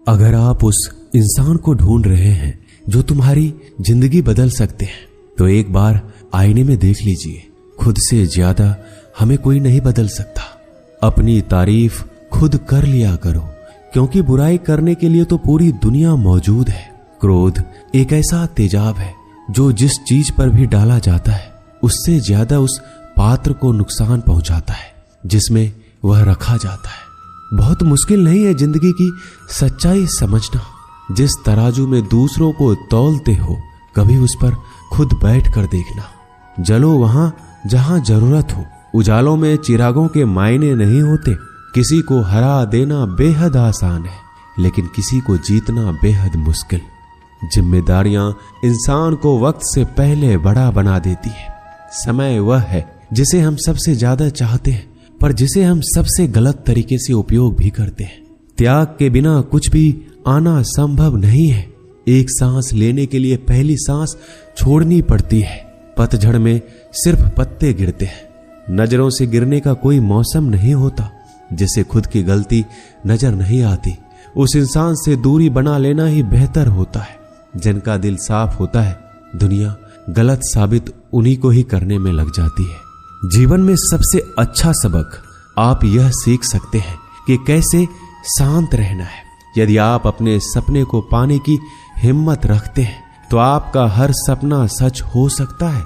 अगर आप उस इंसान को ढूंढ रहे हैं जो तुम्हारी जिंदगी बदल सकते हैं, तो एक बार आईने में देख लीजिए। खुद से ज्यादा हमें कोई नहीं बदल सकता। अपनी तारीफ खुद कर लिया करो, क्योंकि बुराई करने के लिए तो पूरी दुनिया मौजूद है। क्रोध एक ऐसा तेजाब है जो जिस चीज पर भी डाला जाता है उससे ज्यादा उस पात्र को नुकसान पहुंचाता है जिसमें वह रखा जाता है। बहुत मुश्किल नहीं है जिंदगी की सच्चाई समझना। जिस तराजू में दूसरों को तौलते हो, कभी उस पर खुद बैठ कर देखना। जलो वहां जहां जरूरत हो। उजालों में चिरागों के मायने नहीं होते। किसी को हरा देना बेहद आसान है, लेकिन किसी को जीतना बेहद मुश्किल। जिम्मेदारियां इंसान को वक्त से पहले बड़ा बना देती है। समय वह है जिसे हम सबसे ज्यादा चाहते हैं, पर जिसे हम सबसे गलत तरीके से उपयोग भी करते हैं। त्याग के बिना कुछ भी आना संभव नहीं है। एक सांस लेने के लिए पहली सांस छोड़नी पड़ती है। पतझड़ में सिर्फ पत्ते गिरते हैं। नजरों से गिरने का कोई मौसम नहीं होता। जिसे खुद की गलती नजर नहीं आती, उस इंसान से दूरी बना लेना ही बेहतर होता है। जिनका दिल साफ होता है, दुनिया गलत साबित उन्हीं को ही करने में लग जाती है। जीवन में सबसे अच्छा सबक आप यह सीख सकते हैं कि कैसे शांत रहना है। यदि आप अपने सपने को पाने की हिम्मत रखते हैं, तो आपका हर सपना सच हो सकता है।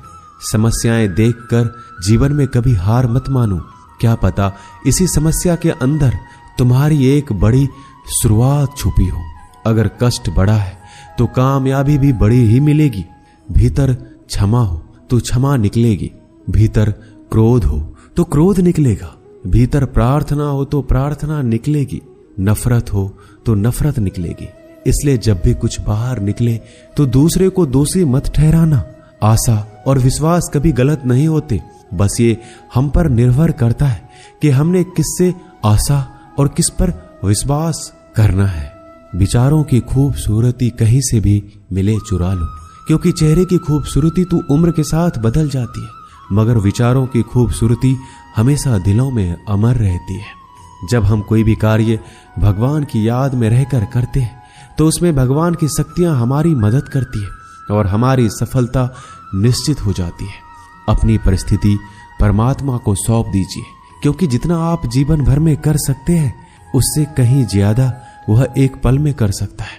समस्याएं देखकर जीवन में कभी हार मत मानो। क्या पता इसी समस्या के अंदर तुम्हारी एक बड़ी शुरुआत छुपी हो। अगर कष्ट बड़ा है तो कामयाबी भी बड़ी ही मिलेगी। भीतर क्षमा हो तो क्षमा निकलेगी। भीतर क्रोध हो तो क्रोध निकलेगा। भीतर प्रार्थना हो तो प्रार्थना निकलेगी। नफरत हो तो नफरत निकलेगी। इसलिए जब भी कुछ बाहर निकले तो दूसरे को दोषी मत ठहराना। आशा और विश्वास कभी गलत नहीं होते। बस ये हम पर निर्भर करता है कि हमने किससे आशा और किस पर विश्वास करना है। विचारों की खूबसूरती कहीं से भी मिले चुरा लो, क्योंकि चेहरे की खूबसूरती तो उम्र के साथ बदल जाती है, मगर विचारों की खूबसूरती हमेशा दिलों में अमर रहती है। जब हम कोई भी कार्य भगवान की याद में रहकर करते हैं, तो उसमें भगवान की शक्तियां हमारी मदद करती है और हमारी सफलता निश्चित हो जाती है। अपनी परिस्थिति परमात्मा को सौंप दीजिए, क्योंकि जितना आप जीवन भर में कर सकते हैं, उससे कहीं ज्यादा वह एक पल में कर सकता है।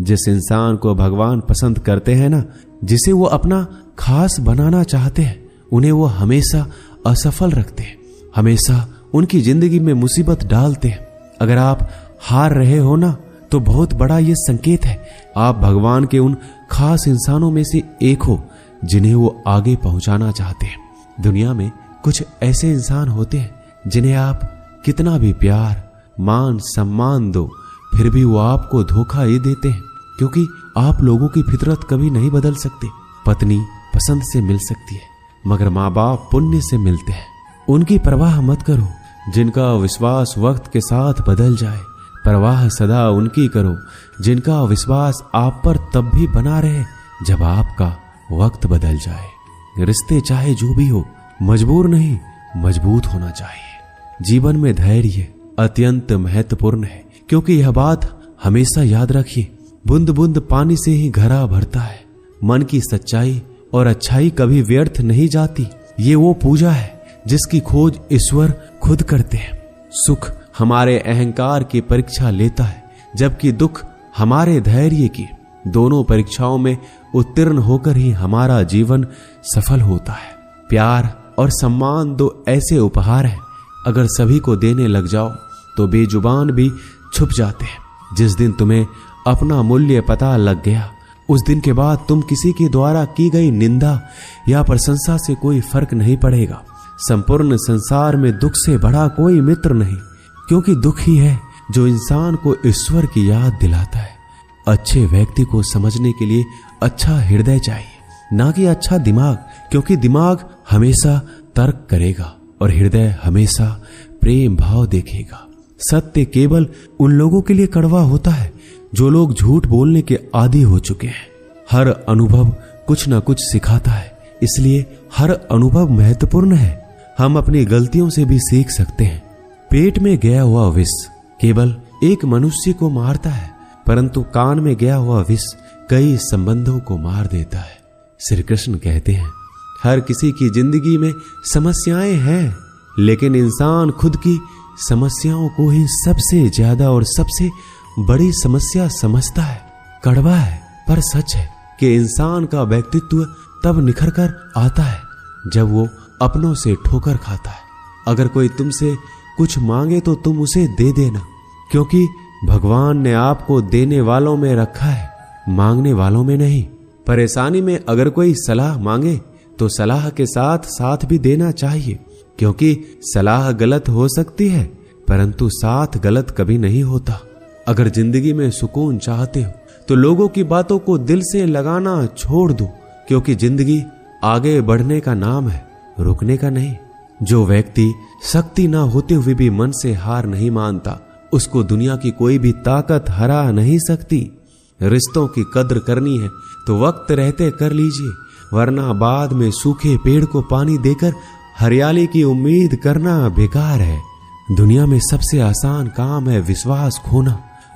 जिस इंसान को भगवान पसंद करते हैं ना, जिसे वो अपना खास बनाना चाहते हैं, उन्हें वो हमेशा असफल रखते हैं, हमेशा उनकी जिंदगी में मुसीबत डालते हैं। अगर आप हार रहे हो ना, तो बहुत बड़ा ये संकेत है आप भगवान के उन खास इंसानों में से एक हो जिन्हें वो आगे पहुंचाना चाहते हैं। दुनिया में कुछ ऐसे इंसान होते हैं जिन्हें आप कितना भी प्यार, मान, सम्मान दो, फिर भी वो आपको धोखा ही देते हैं, क्योंकि आप लोगों की फितरत कभी नहीं बदल सकते। पत्नी पसंद से मिल सकती है, मगर माँ बाप पुण्य से मिलते हैं। उनकी परवाह मत करो जिनका विश्वास वक्त के साथ बदल जाए। परवाह सदा उनकी करो जिनका विश्वास आप पर तब भी बना रहे जब आपका वक्त बदल जाए। रिश्ते चाहे जो भी हो, मजबूर नहीं, मजबूत होना चाहिए। जीवन में धैर्य अत्यंत महत्वपूर्ण है, क्योंकि यह बात हमेशा याद रखिए, बूंद बूंद पानी से ही घड़ा भरता है। मन की सच्चाई और अच्छाई कभी व्यर्थ नहीं जाती। ये वो पूजा है जिसकी खोज ईश्वर खुद करते हैं। सुख हमारे अहंकार की परीक्षा लेता है, जबकि दुख हमारे धैर्य की। दोनों परीक्षाओं में उत्तीर्ण होकर ही हमारा जीवन सफल होता है। प्यार और सम्मान दो ऐसे उपहार हैं, अगर सभी को देने लग जाओ तो बेजुबान भी छुप जाते हैं। जिस दिन तुम्हें अपना मूल्य पता लग गया, उस दिन के बाद तुम किसी के द्वारा की गई निंदा या प्रशंसा से कोई फर्क नहीं पड़ेगा। संपूर्ण संसार में दुख से बड़ा कोई मित्र नहीं, क्योंकि दुख ही है जो इंसान को ईश्वर की याद दिलाता है। अच्छे व्यक्ति को समझने के लिए अच्छा हृदय चाहिए, ना कि अच्छा दिमाग, क्योंकि दिमाग हमेशा तर्क करेगा और हृदय हमेशा प्रेम भाव देखेगा। सत्य केवल उन लोगों के लिए कड़वा होता है जो लोग झूठ बोलने के आदी हो चुके हैं। हर अनुभव कुछ ना कुछ सिखाता है, इसलिए हर अनुभव महत्वपूर्ण है। हम अपनी गलतियों से भी सीख सकते हैं। पेट में गया हुआ विष केवल एक मनुष्य को मारता है, परंतु कान में गया हुआ विष कई संबंधों को मार देता है। श्री कृष्ण कहते हैं, हर किसी की जिंदगी में समस्याएं हैं, लेकिन इंसान खुद की समस्याओं को ही सबसे ज्यादा और सबसे बड़ी समस्या समझता है। कड़वा है पर सच है कि इंसान का व्यक्तित्व तब निखर कर आता है जब वो अपनों से ठोकर खाता है। अगर कोई तुमसे कुछ मांगे तो तुम उसे दे देना, क्योंकि भगवान ने आपको देने वालों में रखा है, मांगने वालों में नहीं। परेशानी में अगर कोई सलाह मांगे तो सलाह के साथ साथ भी देना चाहिए, क्योंकि सलाह गलत हो सकती है परंतु साथ गलत कभी नहीं होता। अगर जिंदगी में सुकून चाहते हो तो लोगों की बातों को दिल से लगाना छोड़ दो, क्योंकि जिंदगी आगे बढ़ने का नाम है, रुकने का नहीं। जो व्यक्ति शक्ति ना होते हुए भी मन से हार नहीं मानता, उसको दुनिया की कोई भी ताकत हरा नहीं सकती। रिश्तों की कद्र करनी है तो वक्त रहते कर लीजिए, वरना बाद में सूखे पेड़ को पानी देकर हरियाली की उम्मीद करना बेकार है। दुनिया में सबसे आसान काम है विश्वास खोना,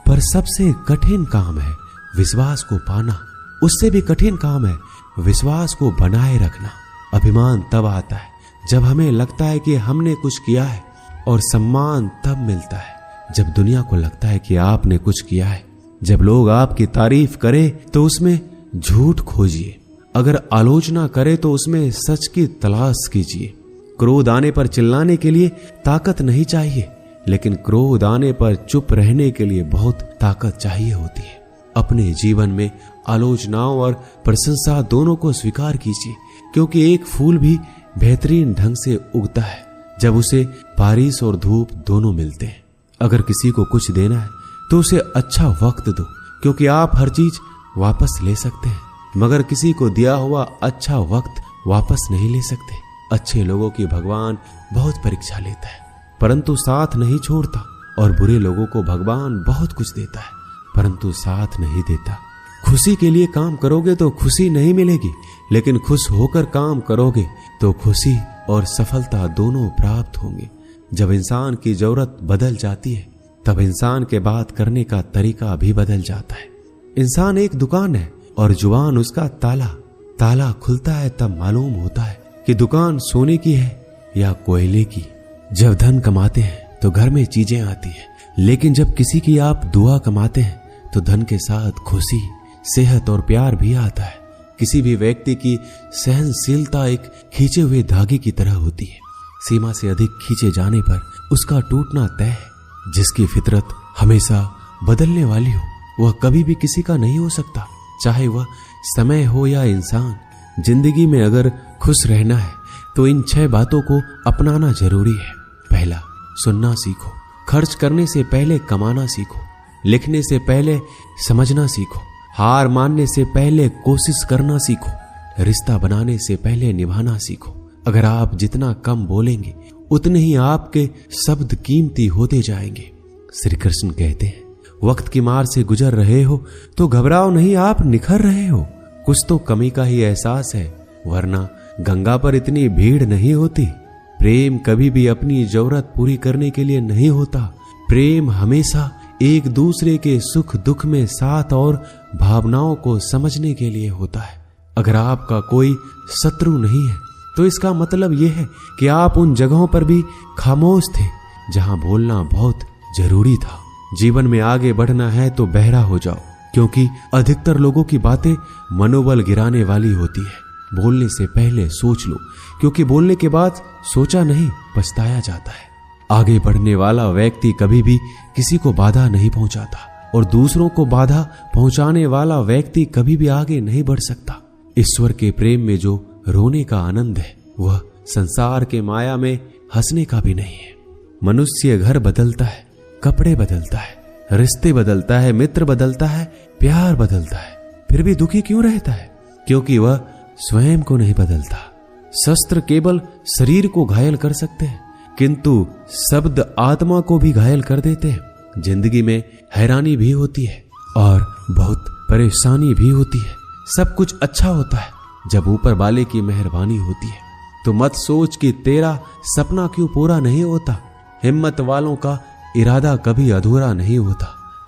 पर सबसे कठिन काम है विश्वास को पाना। उससे भी कठिन काम है विश्वास को बनाए रखना। अभिमान तब आता है जब हमें लगता है कि हमने कुछ किया है, और सम्मान तब मिलता है जब दुनिया को लगता है कि आपने कुछ किया है। जब लोग आपकी तारीफ करें तो उसमें झूठ खोजिए, अगर आलोचना करे तो उसमें सच की तलाश कीजिए। क्रोध आने पर चिल्लाने के लिए ताकत नहीं चाहिए, लेकिन क्रोध आने पर चुप रहने के लिए बहुत ताकत चाहिए होती है। अपने जीवन में आलोचनाओं और प्रशंसा दोनों को स्वीकार कीजिए, क्योंकि एक फूल भी बेहतरीन ढंग से उगता है जब उसे बारिश और धूप दोनों मिलते हैं। अगर किसी को कुछ देना है तो उसे अच्छा वक्त दो, क्योंकि आप हर चीज वापस ले सकते हैं, मगर किसी को दिया हुआ अच्छा वक्त वापस नहीं ले सकते। अच्छे लोगों की भगवान बहुत परीक्षा लेता है परंतु साथ नहीं छोड़ता, और बुरे लोगों को भगवान बहुत कुछ देता है परंतु साथ नहीं देता। खुशी के लिए काम करोगे तो खुशी नहीं मिलेगी, लेकिन खुश होकर काम करोगे तो खुशी और सफलता दोनों प्राप्त होंगे। जब इंसान की जरूरत बदल जाती है तब इंसान के बात करने का तरीका भी बदल जाता है। इंसान एक दुकान है और जुबान उसका ताला। ताला खुलता है तब मालूम होता है कि दुकान सोने की है या कोयले की। जब धन कमाते हैं तो घर में चीजें आती हैं, लेकिन जब किसी की आप दुआ कमाते हैं तो धन के साथ खुशी, सेहत और प्यार भी आता है। किसी भी व्यक्ति की सहनशीलता एक खींचे हुए धागे की तरह होती है। सीमा से अधिक खींचे जाने पर उसका टूटना तय है। जिसकी फितरत हमेशा बदलने वाली हो वह कभी भी किसी का नहीं हो सकता, चाहे वह समय हो या इंसान। जिंदगी में अगर खुश रहना है तो इन 6 बातों को अपनाना जरूरी है। पहला, सुनना सीखो। खर्च करने से पहले कमाना सीखो। लिखने से पहले समझना सीखो। हार मानने से पहले कोशिश करना सीखो। रिश्ता बनाने से पहले निभाना सीखो। अगर आप जितना कम बोलेंगे उतने ही आपके शब्द कीमती होते जाएंगे। श्री कृष्ण कहते हैं, वक्त की मार से गुजर रहे हो तो घबराओ नहीं, आप निखर रहे हो। कुछ तो कमी का ही एहसास है, वरना गंगा पर इतनी भीड़ नहीं होती। प्रेम कभी भी अपनी जरूरत पूरी करने के लिए नहीं होता। प्रेम हमेशा एक दूसरे के सुख दुख में साथ और भावनाओं को समझने के लिए होता है। अगर आपका कोई शत्रु नहीं है तो इसका मतलब यह है कि आप उन जगहों पर भी खामोश थे जहां बोलना बहुत जरूरी था। जीवन में आगे बढ़ना है तो बहरा हो जाओ, क्योंकि अधिकतर लोगों की बातें मनोबल गिराने वाली होती है। बोलने से पहले सोच लो, क्योंकि बोलने के बाद सोचा नहीं पछताया जाता है। आगे बढ़ने वाला व्यक्ति कभी भी किसी को बाधा नहीं पहुंचाता, और दूसरों को बाधा पहुंचाने वाला व्यक्ति कभी भी आगे नहीं बढ़ सकता। ईश्वर के प्रेम में जो रोने का आनंद है वह संसार के माया में हंसने का भी नहीं है। मनुष्य घर बदलता है, कपड़े बदलता है, रिश्ते बदलता है, मित्र बदलता है, प्यार बदलता है, फिर भी दुखी क्यों रहता है? क्योंकि वह स्वयं को नहीं बदलता। शस्त्र केवल शरीर को घायल कर सकते हैं, किंतु शब्द आत्मा को भी घायल कर देते हैं। जिंदगी में हैरानी भी होती है और बहुत परेशानी भी होती है। सब कुछ अच्छा होता है जब ऊपर वाले की मेहरबानी होती है। तो मत सोच कि तेरा सपना क्यों पूरा नहीं होता। हिम्मत वालों का इरादा कभी अधूरा नहीं होता।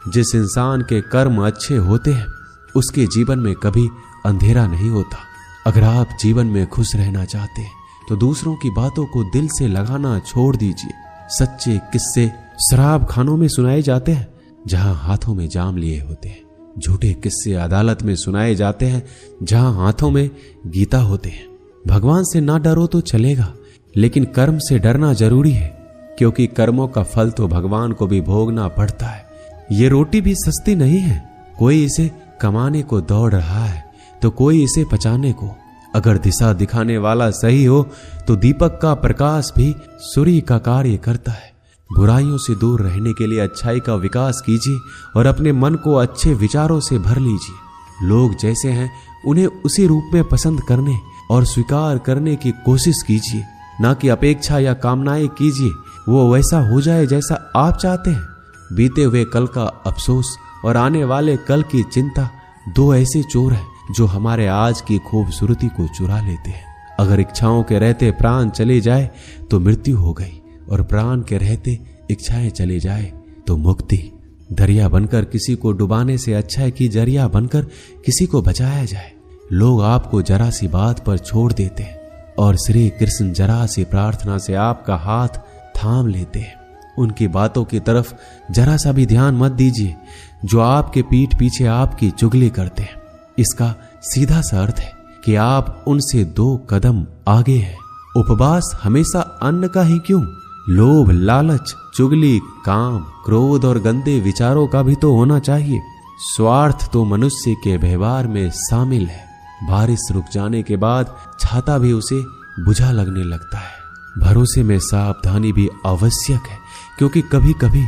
जिस इंसान के कर्म अच्छे होते हैं उसके जीवन में कभी अंधेरा नहीं होता। अगर आप जीवन में खुश रहना चाहते हैं तो दूसरों की बातों को दिल से लगाना छोड़ दीजिए। सच्चे किस्से शराब खानों में सुनाए जाते हैं जहां हाथों में जाम लिए होते हैं। झूठे किस्से अदालत में सुनाए जाते हैं जहां हाथों में गीता होते हैं। भगवान से ना डरो तो चलेगा, लेकिन कर्म से डरना जरूरी है, क्योंकि कर्मों का फल तो भगवान को भी भोगना पड़ता है। ये रोटी भी सस्ती नहीं है। कोई इसे कमाने को दौड़ रहा है तो कोई इसे पचाने को। अगर दिशा दिखाने वाला सही हो तो दीपक का प्रकाश भी सूर्य का कार्य करता है। बुराइयों से दूर रहने के लिए अच्छाई का विकास कीजिए और अपने मन को अच्छे विचारों से भर लीजिए। लोग जैसे हैं उन्हें उसी रूप में पसंद करने और स्वीकार करने की कोशिश कीजिए, ना कि अपेक्षा या कामनाएं कीजिए वो वैसा हो जाए जैसा आप चाहते हैं। बीते हुए कल का अफसोस और आने वाले कल की चिंता दो ऐसे चोर हैं जो हमारे आज की खूबसूरती को चुरा लेते हैं। अगर इच्छाओं के रहते प्राण चले जाए तो मृत्यु हो गई, और प्राण के रहते इच्छाएं चले जाए तो मुक्ति। दरिया बनकर किसी को डुबाने से अच्छा है कि जरिया बनकर किसी को बचाया जाए। लोग आपको जरा सी बात पर छोड़ देते हैं और श्री कृष्ण जरा सी प्रार्थना से आपका हाथ थाम लेते हैं। उनकी बातों की तरफ जरा सा भी ध्यान मत दीजिए जो आपके पीठ पीछे आपकी चुगली करते हैं। इसका सीधा सा अर्थ है कि आप उनसे 2 कदम आगे हैं। उपवास हमेशा अन्न का ही क्यों, लोभ, लालच, चुगली, काम, क्रोध और गंदे विचारों का भी तो होना चाहिए। स्वार्थ तो मनुष्य के व्यवहार में शामिल है। बारिश रुक जाने के बाद छाता भी उसे बुझा लगने लगता है। भरोसे में सावधानी भी आवश्यक है, क्योंकि कभी कभी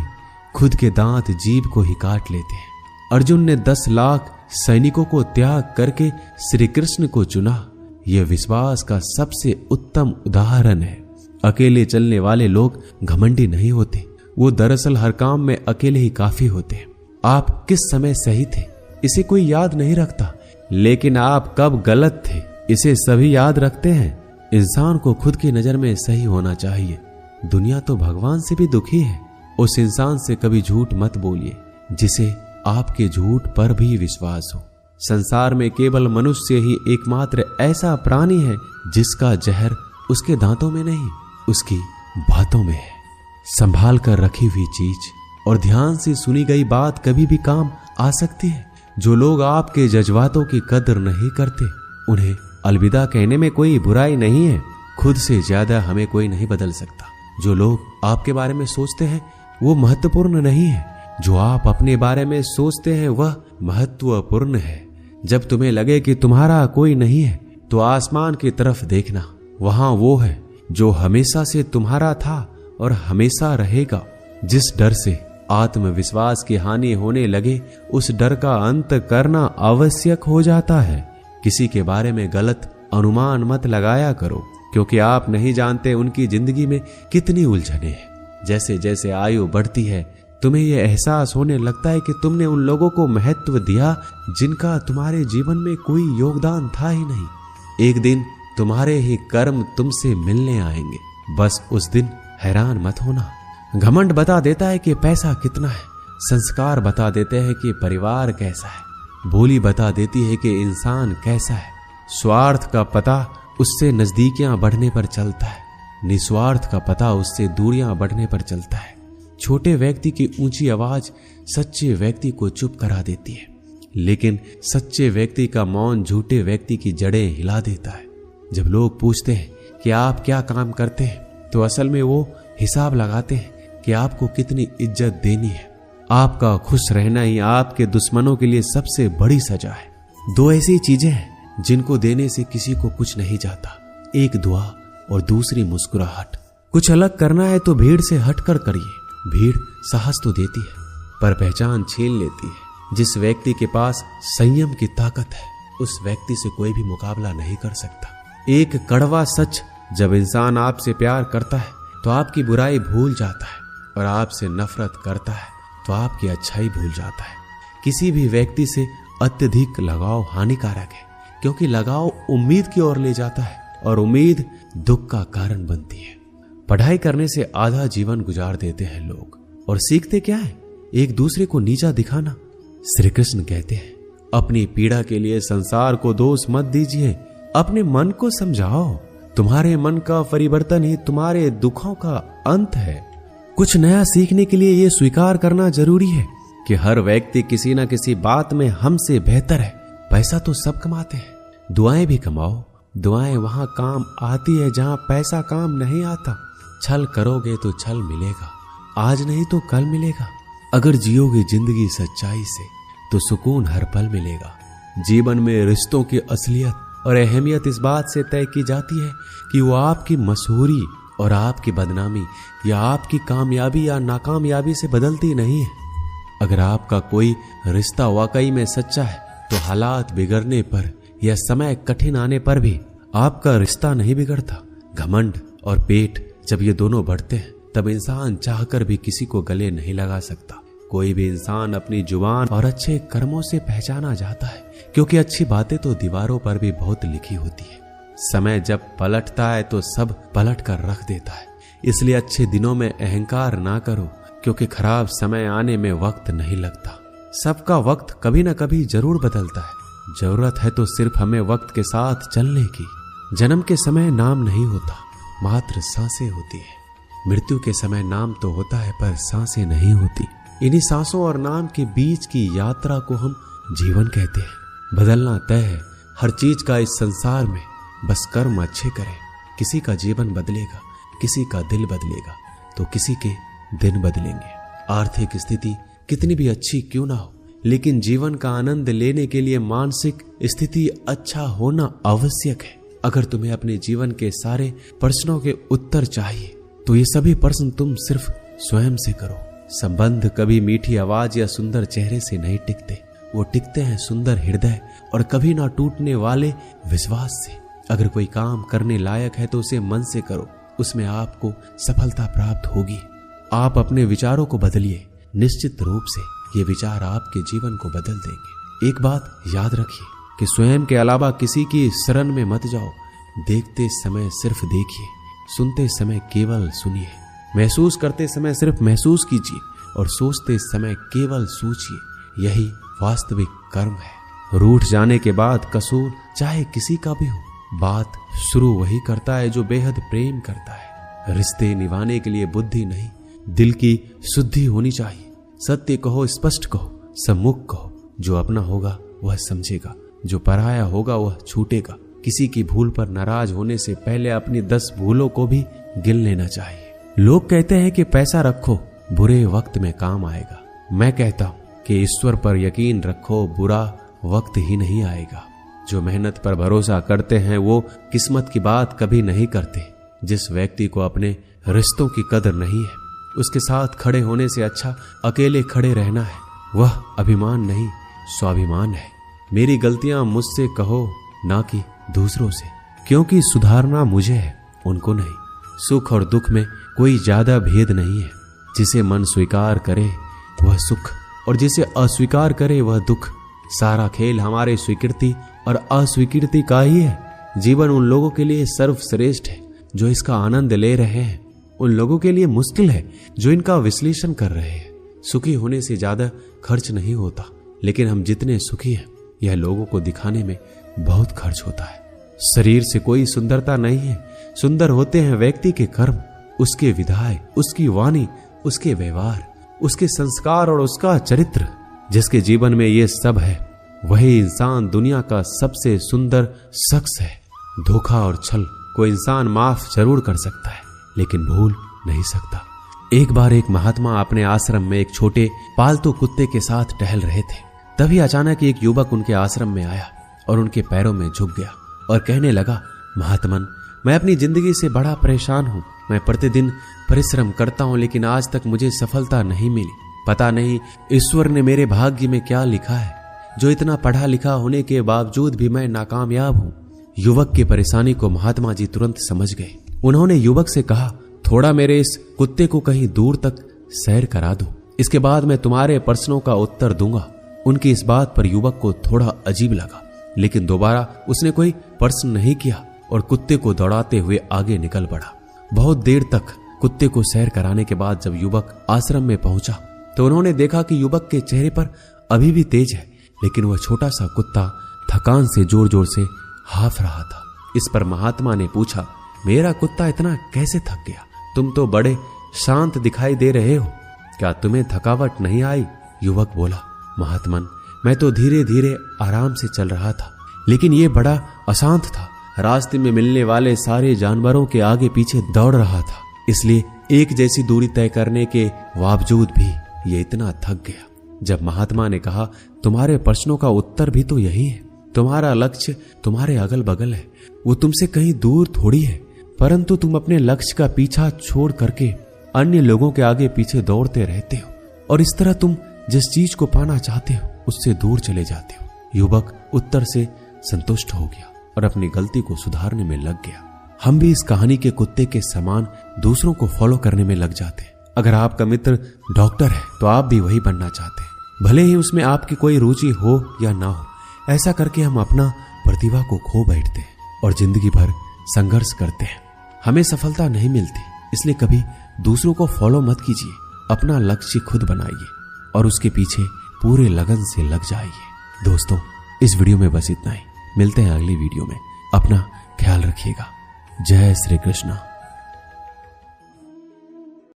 खुद के दांत जीभ को ही काट लेते हैं। अर्जुन ने 10 लाख सैनिकों को त्याग करके श्री कृष्ण को चुना। यह विश्वास का सबसे उत्तम उदाहरण है। अकेले चलने वाले लोग घमंडी नहीं होते, वो दरअसल हर काम में अकेले ही काफी होते हैं। आप किस समय सही थे इसे कोई याद नहीं रखता, लेकिन आप कब गलत थे इसे सभी याद रखते हैं। इंसान को खुद की नजर में सही होना चाहिए। दुनिया तो भगवान से भी दुखी है। उस इंसान से कभी झूठ मत बोलिए जिसे आपके झूठ पर भी विश्वास हो। संसार में केवल मनुष्य ही एकमात्र ऐसा प्राणी है जिसका जहर उसके दांतों में नहीं, उसकी बातों में है। संभाल कर रखी हुई चीज और ध्यान से सुनी गई बात कभी भी काम आ सकती है। जो लोग आपके जज्बातों की कदर नहीं करते उन्हें अलविदा कहने में कोई बुराई नहीं है। खुद से ज्यादा हमें कोई नहीं बदल सकता। जो लोग आपके बारे में सोचते हैं वो महत्वपूर्ण नहीं है, जो आप अपने बारे में सोचते हैं वह महत्वपूर्ण है। जब तुम्हें लगे कि तुम्हारा कोई नहीं है तो आसमान की तरफ देखना, वहां वो है जो हमेशा से तुम्हारा था और हमेशा रहेगा। जिस डर से आत्मविश्वास की हानि होने लगे उस डर का अंत करना आवश्यक हो जाता है। किसी के बारे में गलत अनुमान मत लगाया करो, क्योंकि आप नहीं जानते उनकी जिंदगी में कितनी उलझने हैं। जैसे जैसे आयु बढ़ती है तुम्हें यह एहसास होने लगता है कि तुमने उन लोगों को महत्व दिया जिनका तुम्हारे जीवन में कोई योगदान था ही नहीं। एक दिन तुम्हारे ही कर्म तुमसे मिलने आएंगे, बस उस दिन हैरान मत होना। घमंड बता देता है कि पैसा कितना है, संस्कार बता देते हैं कि परिवार कैसा है, बोली बता देती है कि इंसान कैसा है। स्वार्थ का पता उससे नजदीकियां बढ़ने पर चलता है, निस्वार्थ का पता उससे दूरियां बढ़ने पर चलता है। छोटे व्यक्ति की ऊंची आवाज सच्चे व्यक्ति को चुप करा देती है, लेकिन सच्चे व्यक्ति का मौन झूठे व्यक्ति की जड़ें हिला देता है। जब लोग पूछते हैं कि आप क्या काम करते हैं तो असल में वो हिसाब लगाते हैं कि आपको कितनी इज्जत देनी है। आपका खुश रहना ही आपके दुश्मनों के लिए सबसे बड़ी सजा है। 2 ऐसी चीजें हैं जिनको देने से किसी को कुछ नहीं जाता, एक दुआ और दूसरी मुस्कुराहट। कुछ अलग करना है तो भीड़ से हटकर करिए। भीड़ साहस तो देती है पर पहचान छीन लेती है। जिस व्यक्ति के पास संयम की ताकत है उस व्यक्ति से कोई भी मुकाबला नहीं कर सकता। एक कड़वा सच, जब इंसान आपसे प्यार करता है तो आपकी बुराई भूल जाता है, और आपसे नफरत करता है तो आपकी अच्छाई भूल जाता है। किसी भी व्यक्ति से अत्यधिक लगाव हानिकारक है, क्योंकि लगाव उम्मीद की ओर ले जाता है और उम्मीद दुख का कारण बनती है। पढ़ाई करने से आधा जीवन गुजार देते हैं लोग, और सीखते क्या है? एक दूसरे को नीचा दिखाना। श्री कृष्ण कहते हैं, अपनी पीड़ा के लिए संसार को दोष मत दीजिए, अपने मन को समझाओ। तुम्हारे मन का परिवर्तन ही तुम्हारे दुखों का अंत है। कुछ नया सीखने के लिए यह स्वीकार करना जरूरी है कि हर व्यक्ति किसी न किसी बात में हमसे बेहतर है। पैसा तो सब कमाते हैं, दुआएं भी कमाओ। दुआएं वहां काम आती है जहां पैसा काम नहीं आता। छल करोगे तो छल मिलेगा, आज नहीं तो कल मिलेगा। अगर जियोगे जिंदगी सच्चाई से तो सुकून हर पल मिलेगा। जीवन में रिश्तों की असलियत और अहमियत इस बात से तय की जाती है कि वो आपकी मशहूरी और आपकी बदनामी या आपकी कामयाबी या नाकामयाबी से बदलती नहीं है। अगर आपका कोई रिश्ता वाकई में सच्चा है तो हालात बिगड़ने पर या समय कठिन आने पर भी आपका रिश्ता नहीं बिगड़ता। घमंड और पेट जब ये दोनों बढ़ते हैं तब इंसान चाहकर भी किसी को गले नहीं लगा सकता। कोई भी इंसान अपनी जुबान और अच्छे कर्मों से पहचाना जाता है, क्योंकि अच्छी बातें तो दीवारों पर भी बहुत लिखी होती है। समय जब पलटता है तो सब पलट कर रख देता है। इसलिए अच्छे दिनों में अहंकार ना करो, क्योंकि खराब समय आने में वक्त नहीं लगता। सबका वक्त कभी न कभी जरूर बदलता है। जरूरत है तो सिर्फ हमें वक्त के साथ चलने की। जन्म के समय नाम नहीं होता, मात्र सांसें होती है। मृत्यु के समय नाम तो होता है पर सांसें नहीं होती। इन्हीं सांसों और नाम के बीच की यात्रा को हम जीवन कहते हैं। बदलना तय है हर चीज का इस संसार में, बस कर्म अच्छे करें। किसी का जीवन बदलेगा, किसी का दिल बदलेगा, तो किसी के दिन बदलेंगे। आर्थिक स्थिति कितनी भी अच्छी क्यों ना हो, लेकिन जीवन का आनंद लेने के लिए मानसिक स्थिति अच्छा होना आवश्यक है। अगर तुम्हें अपने जीवन के सारे प्रश्नों के उत्तर चाहिए तो ये सभी प्रश्न तुम सिर्फ स्वयं से करो। संबंध कभी मीठी आवाज या सुंदर चेहरे से नहीं टिकते, वो टिकते हैं सुंदर हृदय और कभी ना टूटने वाले विश्वास से। अगर कोई काम करने लायक है तो उसे मन से करो, उसमें आपको सफलता प्राप्त होगी। आप अपने विचारों को बदलिए, निश्चित रूप से ये विचार आपके जीवन को बदल देंगे। एक बात याद रखिए कि स्वयं के अलावा किसी की शरण में मत जाओ। देखते समय सिर्फ देखिए, सुनते समय केवल सुनिए, महसूस करते समय सिर्फ महसूस कीजिए और सोचते समय केवल सोचिए। यही वास्तविक कर्म है। रूठ जाने के बाद कसूर चाहे किसी का भी हो, बात शुरू वही करता है जो बेहद प्रेम करता है। रिश्ते निभाने के लिए बुद्धि नहीं, दिल की शुद्धि होनी चाहिए। सत्य कहो, स्पष्ट कहो, सम्मुख कहो। जो अपना होगा वह समझेगा, जो पराया होगा वह छूटेगा। किसी की भूल पर नाराज होने से पहले अपनी 10 भूलों को भी गिन लेना चाहिए। लोग कहते हैं कि पैसा रखो, बुरे वक्त में काम आएगा। मैं कहता हूं कि ईश्वर पर यकीन रखो, बुरा वक्त ही नहीं आएगा। जो मेहनत पर भरोसा करते हैं वो किस्मत की बात कभी नहीं करते। जिस व्यक्ति को अपने रिश्तों की कदर नहीं है, उसके साथ खड़े होने से अच्छा अकेले खड़े रहना है। वह अभिमान नहीं, स्वाभिमान है। मेरी गलतियां मुझसे कहो, ना कि दूसरों से, क्योंकि सुधारना मुझे है, उनको नहीं। सुख और दुख में कोई ज्यादा भेद नहीं है। जिसे मन स्वीकार करे वह सुख और जिसे अस्वीकार करे वह दुख। सारा खेल हमारे स्वीकृति और अस्वीकृति का ही है। जीवन उन लोगों के लिए सर्वश्रेष्ठ है जो इसका आनंद ले रहे हैं, उन लोगों के लिए मुश्किल है जो इनका विश्लेषण कर रहे हैं। सुखी होने से ज्यादा खर्च नहीं होता, लेकिन हम जितने सुखी हैं यह लोगों को दिखाने में बहुत खर्च होता है। शरीर से कोई सुंदरता नहीं है, सुंदर होते हैं व्यक्ति के कर्म, उसके विधाय, उसकी वाणी, उसके व्यवहार, उसके संस्कार और उसका चरित्र। जिसके जीवन में ये सब है वही इंसान दुनिया का सबसे सुंदर शख्स है। धोखा और छल को इंसान माफ जरूर कर सकता है, लेकिन भूल नहीं सकता। एक बार एक महात्मा अपने आश्रम में एक छोटे पालतू कुत्ते के साथ टहल रहे थे। तभी अचानक एक युवक उनके आश्रम में आया और उनके पैरों में झुक गया और कहने लगा, महात्मन, मैं अपनी जिंदगी से बड़ा परेशान हूँ। मैं प्रतिदिन परिश्रम करता हूँ, लेकिन आज तक मुझे सफलता नहीं मिली। पता नहीं ईश्वर ने मेरे भाग्य में क्या लिखा है, जो इतना पढ़ा लिखा होने के बावजूद भी मैं नाकामयाब हूँ। युवक की परेशानी को महात्मा जी तुरंत समझ गए। उन्होंने युवक से कहा, थोड़ा मेरे इस कुत्ते को कहीं दूर तक सैर करा दो, इसके बाद मैं तुम्हारे प्रश्नों का उत्तर दूंगा। उनकी इस बात पर युवक को थोड़ा अजीब लगा, लेकिन दोबारा उसने कोई प्रश्न नहीं किया और कुत्ते को दौड़ाते हुए आगे निकल पड़ा। बहुत देर तक कुत्ते को सैर कराने के बाद जब युवक आश्रम में पहुंचा तो उन्होंने देखा कि युवक के चेहरे पर अभी भी तेज है, लेकिन वह छोटा सा कुत्ता थकान से जोर जोर से हाफ रहा था। इस पर महात्मा ने पूछा, मेरा कुत्ता इतना कैसे थक गया? तुम तो बड़े शांत दिखाई दे रहे हो, क्या तुम्हें थकावट नहीं आई? युवक बोला, महात्मन, मैं तो धीरे धीरे आराम से चल रहा था, लेकिन ये बड़ा अशांत था। रास्ते में मिलने वाले सारे जानवरों के आगे पीछे दौड़ रहा था, इसलिए एक जैसी दूरी तय करने के बावजूद भी ये इतना थक गया। जब महात्मा ने कहा, तुम्हारे प्रश्नों का उत्तर भी तो यही है, तुम्हारा लक्ष्य तुम्हारे अगल बगल है, वो तुमसे कहीं दूर थोड़ी है, परंतु तुम अपने लक्ष्य का पीछा छोड़ करके अन्य लोगों के आगे पीछे दौड़ते रहते हो, और इस तरह तुम जिस चीज को पाना चाहते हो उससे दूर चले जाते हो। युवक उत्तर से संतुष्ट हो गया और अपनी गलती को सुधारने में लग गया। हम भी इस कहानी के कुत्ते के समान दूसरों को फॉलो करने में लग जाते हैं। अगर आपका मित्र डॉक्टर है तो आप भी वही बनना चाहते हैं, भले ही उसमें आपकी कोई रुचि हो या ना हो। ऐसा करके हम अपना प्रतिभा को खो बैठते हैं और जिंदगी भर संघर्ष करते हैं। हमें सफलता नहीं मिलती, इसलिए कभी दूसरों को फॉलो मत कीजिए। अपना लक्ष्य खुद बनाइए और उसके पीछे पूरे लगन से लग जाइए। दोस्तों, इस वीडियो में बस इतना ही। मिलते हैं अगली वीडियो में। अपना ख्याल रखिएगा। जय श्री कृष्ण।